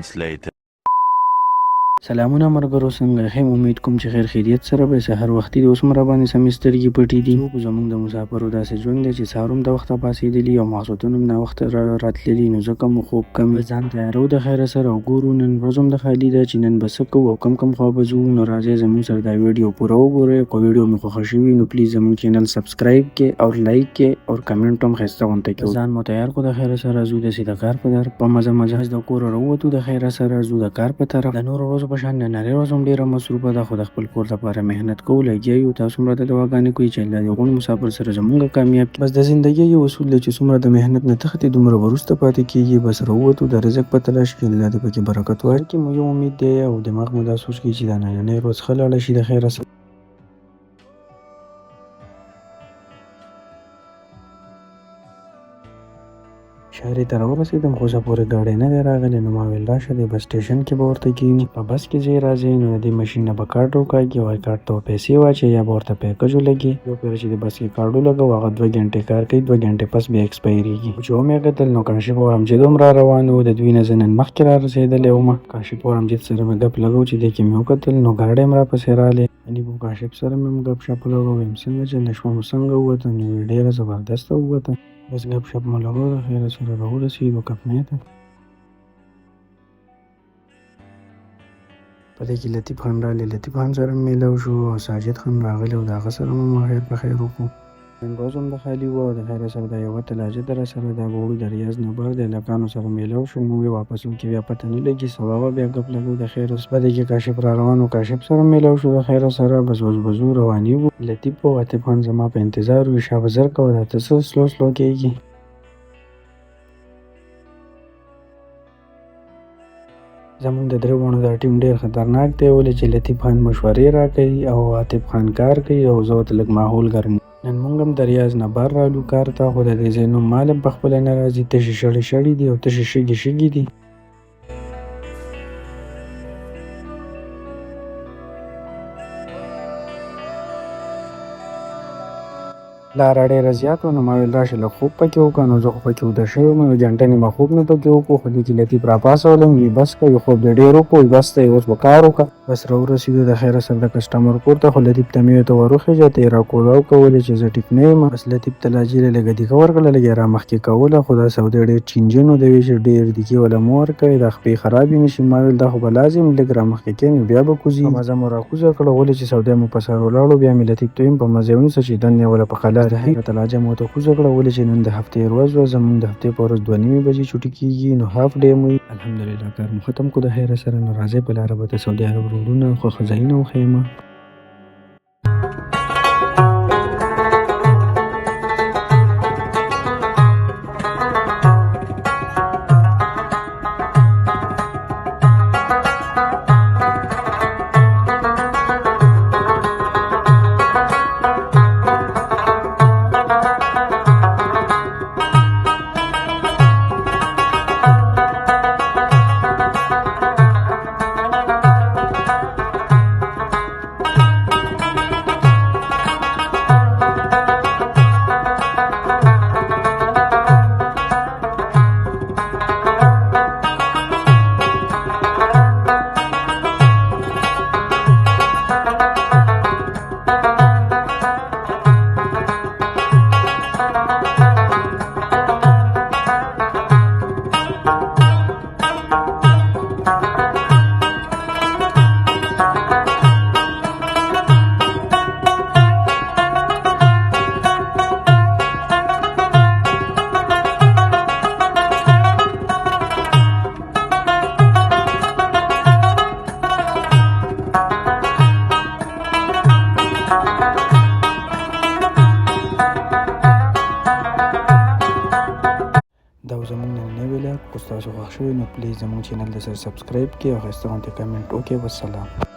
moments later. سلامونه مرګرو، څنګه هم امید کوم چې خیر خیریت سره به سحر وختي د اوس مر باندې سمسترګي پټې دي. زموږ د مسافرو داسې ژوند دی چې سهاروم د وخته پاسېدلی او ماخوستون هم نه وخت راتللی، نو ځکه مو خوب کم ځان تیارو د خیر سره او ګورو نن ورځ هم د خالي ده چې نن به څه کوو او کم خوا به ځو. نو راځئ زموږ سره دا ویډیو پوره وګورئ. که ویډیو مې خوښه شوي نو پلیز زموږ چینل سبسکرایب کړئ او لایک کړئ او کمنټ هم ښایسته غونته کړئ. ځان مو تیار کړو د خیر سره ځو داسې د کار په مزه د کوره راووتو د خیر سره ځو د کار په طرف. د نورو ورځو په شان نننۍ ورځ هم ډېره مصروفه ده، خو د خپل کور لپاره محنت کوو لګیا یو. تاسو هم راته دعاګانې کوئ چې الله دې غوڼ مسافر سره زموږ کامیاب کړي. بس د زندګۍ یو اصول دی چې څومره د محنت نه تښتې دومره وروسته پاتې کېږي. بس راووتو د رزق په تلاش کې، الله دې پکې برکت ورکړي. مو یو امید دی او دماغ مو دا سوچ کوي چې دا نننۍ ورځ ښه لاړه شي د خیره سره. شهرې ته راورسېدم خو زه پورې ګاډی نه دی راغلی، نو ما ویل راشه دی بس سټیشن کې به ورته کېنو. په بس کې ځای راځئ نو د دې ماشین نه به کارډ وکاږي او کارډ ته به پیسې واچوي یا به ورته پیکج ولګي. یو پېره چې د بس کې کارډ ولګوو هغه 2 ګنټې کار کوي، 2 ګنټې پس بیا ایکسپایرېږي. چې ومې کتل نو کاشف او امجد هم را روان وو، د دوی نه زه نن مخکې را رسېدلی وم. کاشف او امجد سره مې ګپ لګوو چې دی کې مې وکتل نو ګاډی هم راپسې راغلی. علي او کاشف سره مې هم ګپ شپ لګوو، ویم څنګه چلې شوه مو څنګه ووته؟ نو ډېره زبردسته ووته. بس ګپ شپ مو لګوو د خیره سره راورسېدو کمپنۍ ته. په دې کې لطیف خان راغلی، لطیف خان سره مې میلاو شو او ساجد خان راغلی او د هغه سره مو خیر په خیر وکړو. نن ورځ هم د خالي وه او د خیره سره دا یوه تلاجه ده راسره، دا به وړو د ریاض نه بر د هلکانو سره میلاو شو. موږ واپس وکړو بیا پته نه لګي، سبا به بیا ګپ لګو د خیره. په دې کې کاشف را روان و، کاشف سره میلاو شو د خیره سره. بس اوس به ځو رواني وو. لطیف او عاطف خان زما په انتظار وي، شا به زر کوه دا ته څه سلو کېږي. زموږ د درې وڼو دا ټیم ډېر خطرناک دی، ولې چې لطیف خان مشورې راکوي او عاطف خان کار کوي او زه ورته لږ ماحول ګرم. نن موږ هم د ریاض نه بر رالو کار ته، خو د دې ځای نوم مال هم پخپله نه راځي، تشې شړې دي او تشې شګې دي. لاره ډېره زیات وه نو ما ویل راشه لږ خوب پکې وکړه. نو زه خو پکې ویده شوی وم، یوه ګنټه نیمه خوب مې پکې وکړو، خو دې کې لطیف راپاڅولم وي بس که خوب دې ډېر وکړو بس ته اوس به کار وکړه. بس راورسېدو د خیره سره د کسټمر کور ته، خو لطیف ته مې ورته وروخېږه ته یې راکولاو کولې چې زه ټیک نه یم. بس لطیف ته لاجې له لږه دیکه ورکړله، لږ یې را مخکې کوله، خو دا سودی ډېر چینجن و، د ویې چې ډېر دیکې وله مه ورکوئ دا خپې خرابې نه شي. ما ویل دا خو به لازم لږ را مخکې کړې نو بیا به کوزي. مزه مو را کوزه کړه، ولې چې سودا مو په سر ولاړو. بیا مې لطیف ته ویم په مزه یې ونیسه چې دن یې وله په خلا تلاجه مو ته کوزه کړه، ولې چې نن د هفتې ورځ وه. زموږ د هفتې په ورځ 2:30 بجې چوټي کېږي نو هاف ډے مو الحمدلله کار مو ختم کړو د خیره سره. نو راځئ په لاره به د سعودي عرب روډونه خوښ ځایونه وښیمه. دا زموږ نننی ویلاګ که ستاسو خوښ شوی نو پلیز زموږ چینل د سره سبسکرایب کړئ او ښایسته غونته کمنټ وکړئ. والسلام.